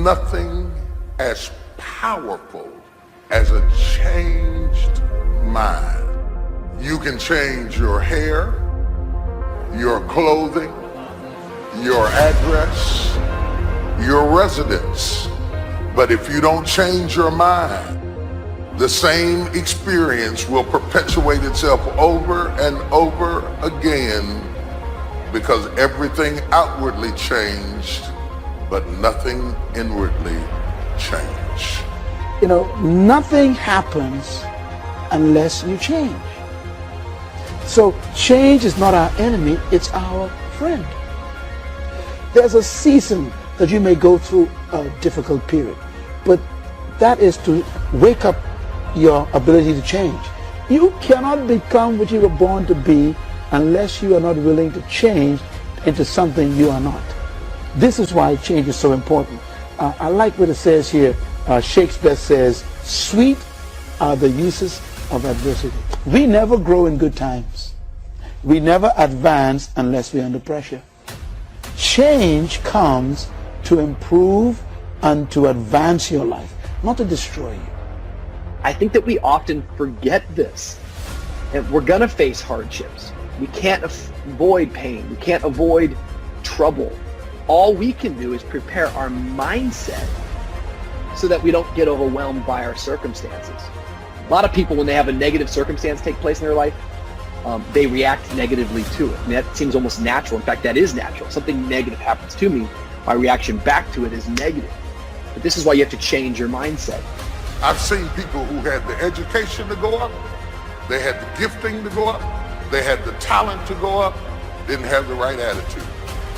nothing as powerful as a changed mind. You can change your hair, your clothing, your address, your residence. But if you don't change your mind, the same experience will perpetuate itself over and over again, because everything outwardly changed, but nothing inwardly changed. You know, nothing happens unless you change. So change is not our enemy, it's our friend. There's a season that you may go through a difficult period, but that is to wake up your ability to change. You cannot become what you were born to be unless you are not willing to change into something you are not. This is why change is so important. I like what it says here. Shakespeare says, "Sweet are the uses of adversity." We never grow in good times. We never advance unless we're under pressure. Change comes to improve and to advance your life, not to destroy you. I think that we often forget this. And we're gonna face hardships. We can't avoid pain. We can't avoid trouble. All we can do is prepare our mindset so that we don't get overwhelmed by our circumstances. A lot of people, when they have a negative circumstance take place in their life, they react negatively to it. And that seems almost natural. In fact, that is natural. Something negative happens to me, my reaction back to it is negative. But this is why you have to change your mindset. I've seen people who had the education to go up, they had the gifting to go up, they had the talent to go up, didn't have the right attitude.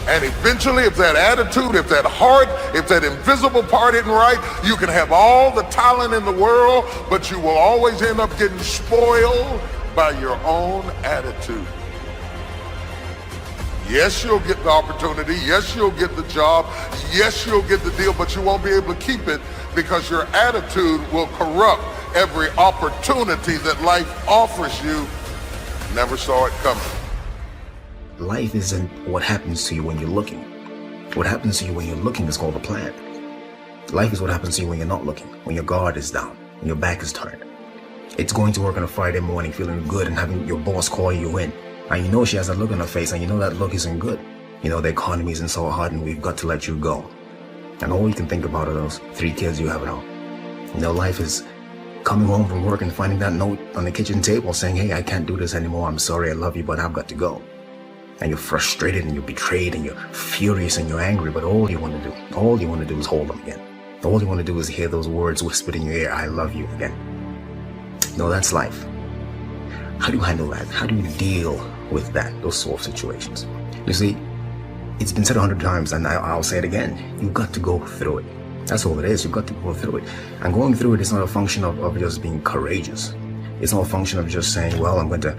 And eventually, if that attitude, if that heart, if that invisible part isn't right, you can have all the talent in the world, but you will always end up getting spoiled by your own attitude. Yes, you'll get the opportunity. Yes, you'll get the job. Yes, you'll get the deal, but you won't be able to keep it because your attitude will corrupt every opportunity that life offers you. Never saw it coming. Life isn't what happens to you when you're looking. What happens to you when you're looking is called a plan. Life is what happens to you when you're not looking, when your guard is down, when your back is turned. It's going to work on a Friday morning feeling good and having your boss call you in. And you know she has a look on her face, and you know that look isn't good. You know the economy isn't so hard and we've got to let you go. And all you can think about are those 3 kids you have at home. You know, life is coming home from work and finding that note on the kitchen table saying, "Hey, I can't do this anymore. I'm sorry, I love you, but I've got to go." And you're frustrated and you're betrayed and you're furious and you're angry, but all you want to do is hold them again. All you want to do is hear those words whispered in your ear, "I love you," again. No, that's life. How do you handle that? How do you deal with that, those sort of situations? You see, it's been said 100 times, and I'll say it again. You've got to go through it. That's all it is. You've got to go through it. And going through it is not a function of just being courageous. It's not a function of just saying, well, I'm going to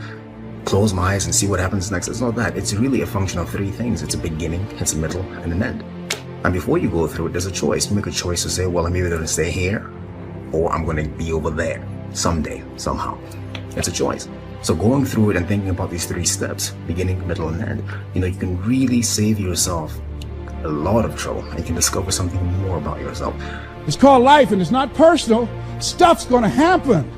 close my eyes and see what happens next. It's not that. It's really a function of 3 things. It's a beginning, it's a middle, and an end. And before you go through it, there's a choice. You make a choice to say, well, I'm either going to stay here or I'm going to be over there someday, somehow. It's a choice. So going through it and thinking about these 3 steps, beginning, middle, and end, you know, you can really save yourself a lot of trouble, and you can discover something more about yourself. It's called life, and it's not personal. Stuff's going to happen.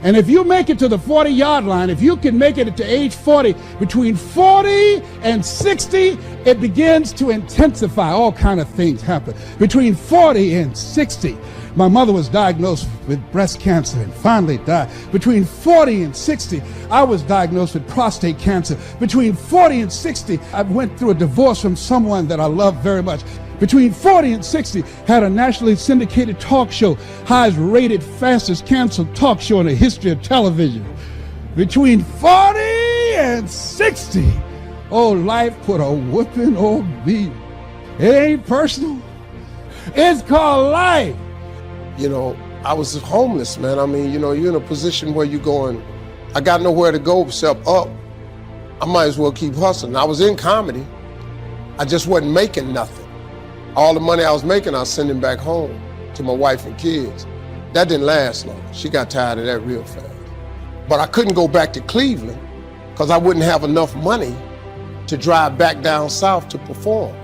And if you make it to the 40-yard line, if you can make it to age 40, between 40 and 60, it begins to intensify. All kind of things happen. Between 40 and 60, my mother was diagnosed with breast cancer and finally died. Between 40 and 60, I was diagnosed with prostate cancer. Between 40 and 60, I went through a divorce from someone that I loved very much. Between 40 and 60, had a nationally syndicated talk show, highest rated, fastest canceled talk show in the history of television. Between 40 and 60, oh, life put a whooping on me. It ain't personal. It's called life. You know, I was homeless, man. I mean, you know, you're in a position where you're going, I got nowhere to go except up. I might as well keep hustling. I was in comedy. I just wasn't making nothing. All the money I was making, I was sending back home to my wife and kids. That didn't last long. She got tired of that real fast. But I couldn't go back to Cleveland because I wouldn't have enough money to drive back down south to perform.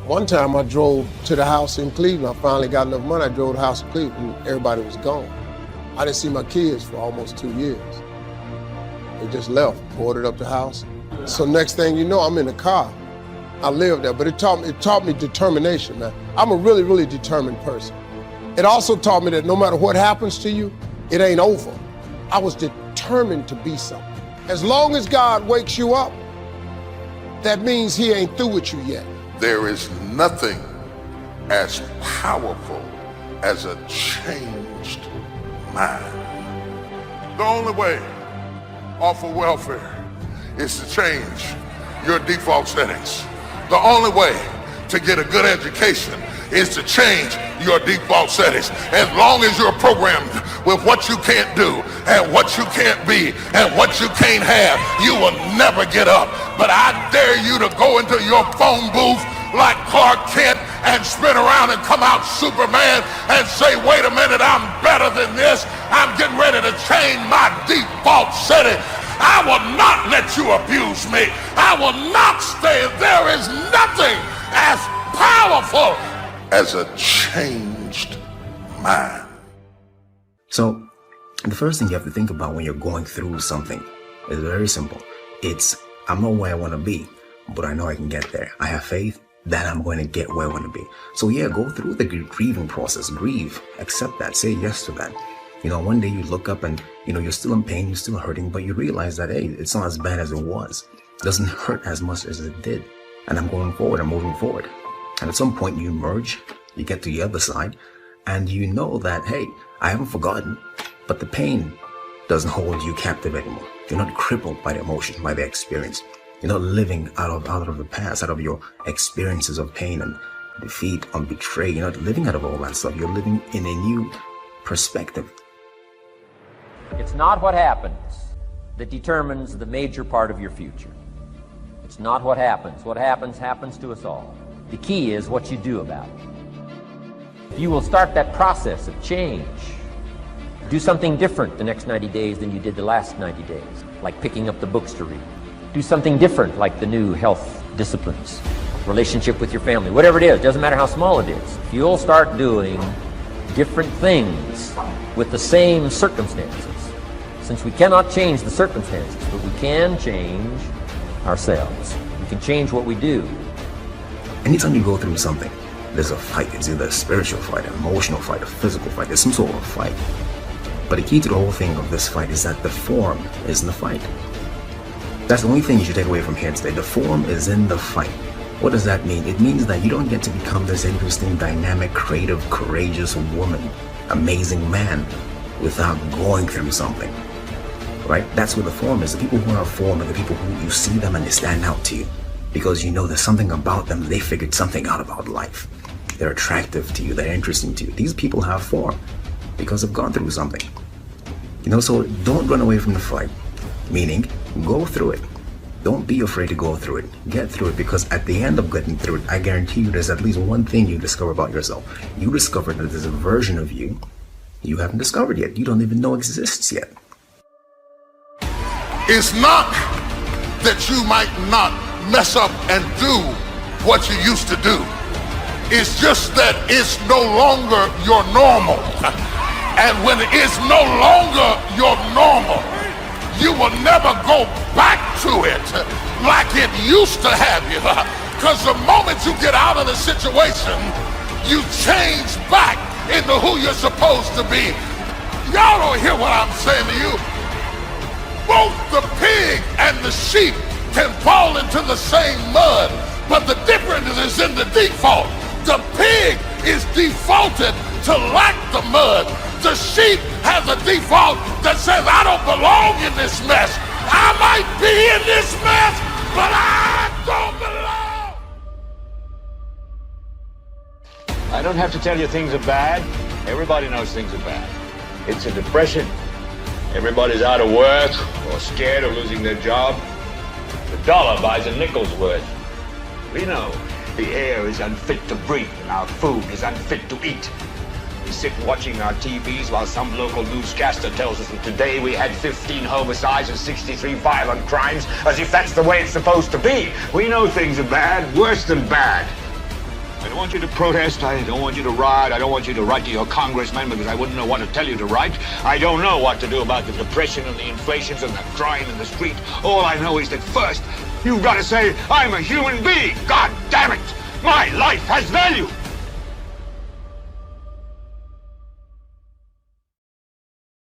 One time I drove to the house in Cleveland. I finally got enough money. I drove to the house in Cleveland and everybody was gone. I didn't see my kids for almost 2 years. They just left, boarded up the house. So next thing you know, I'm in the car. I lived there, but it taught me determination, man. I'm a really, really determined person. It also taught me that no matter what happens to you, it ain't over. I was determined to be something. As long as God wakes you up, that means he ain't through with you yet. There is nothing as powerful as a changed mind. The only way off of welfare is to change your default settings. The only way to get a good education is to change your default settings. As long as you're programmed with what you can't do and what you can't be and what you can't have, you will never get up. But I dare you to go into your phone booth like Clark Kent and spin around and come out Superman and say, wait a minute, I'm better than this. I'm getting ready to change my default setting. I will not let you abuse me. I will not stay. There is nothing as powerful as a changed mind. So the first thing you have to think about when you're going through something is very simple. It's, I'm not where I want to be, but I know I can get there. I have faith that I'm going to get where I want to be. So yeah, go through the grieving process. Grieve, accept that, say yes to that. You know, one day you look up and, you know, you're still in pain, you're still hurting, but you realize that, hey, it's not as bad as it was. It doesn't hurt as much as it did. And I'm going forward, I'm moving forward. And at some point you emerge, you get to the other side, and you know that, hey, I haven't forgotten, but the pain doesn't hold you captive anymore. You're not crippled by the emotion, by the experience. You're not living out of the past, out of your experiences of pain and defeat and betrayal. You're not living out of all that stuff. You're living in a new perspective. It's not what happens that determines the major part of your future. It's not what happens. What happens, happens to us all. The key is what you do about it. If you will start that process of change, do something different the next 90 days than you did the last 90 days, like picking up the books to read. Do something different, like the new health disciplines, relationship with your family, whatever it is, doesn't matter how small it is. If you'll start doing different things with the same circumstances, since we cannot change the circumstances, but we can change ourselves. We can change what we do. Anytime you go through something, there's a fight. It's either a spiritual fight, an emotional fight, a physical fight. There's some sort of fight. But the key to the whole thing of this fight is that the form is in the fight. That's the only thing you should take away from here today. The form is in the fight. What does that mean? It means that you don't get to become this interesting, dynamic, creative, courageous woman, amazing man, without going through something. Right? That's what the form is. The people who are formed are the people who you see them and they stand out to you because you know there's something about them. They figured something out about life. They're attractive to you. They're interesting to you. These people have form because they've gone through something. You know, so don't run away from the fight. Meaning, go through it. Don't be afraid to go through it. Get through it, because at the end of getting through it, I guarantee you there's at least one thing you discover about yourself. You discover that there's a version of you you haven't discovered yet. You don't even know exists yet. It's not that you might not mess up and do what you used to do. It's just that it's no longer your normal. And when it's no longer your normal, you will never go back to it like it used to have you. Because the moment you get out of the situation, you change back into who you're supposed to be. Y'all don't hear what I'm saying to you. Both the pig and the sheep can fall into the same mud, but the difference is in the default. The pig is defaulted to lack the mud. The sheep has a default that says, I don't belong in this mess. I might be in this mess, but I don't belong. I don't have to tell you things are bad. Everybody knows things are bad. It's a depression. Everybody's out of work or scared of losing their job. The dollar buys a nickel's worth. We know the air is unfit to breathe and our food is unfit to eat. We sit watching our TVs while some local newscaster tells us that today we had 15 homicides and 63 violent crimes, as if that's the way it's supposed to be. We know things are bad, worse than bad. don't want you to protest. I don't want you to riot. I don't want you to write to your congressman because I wouldn't know what to tell you to write. I don't know what to do about the depression and the inflations and the crime in the street. All I know is that first, you've got to say, I'm a human being. God damn it! My life has value.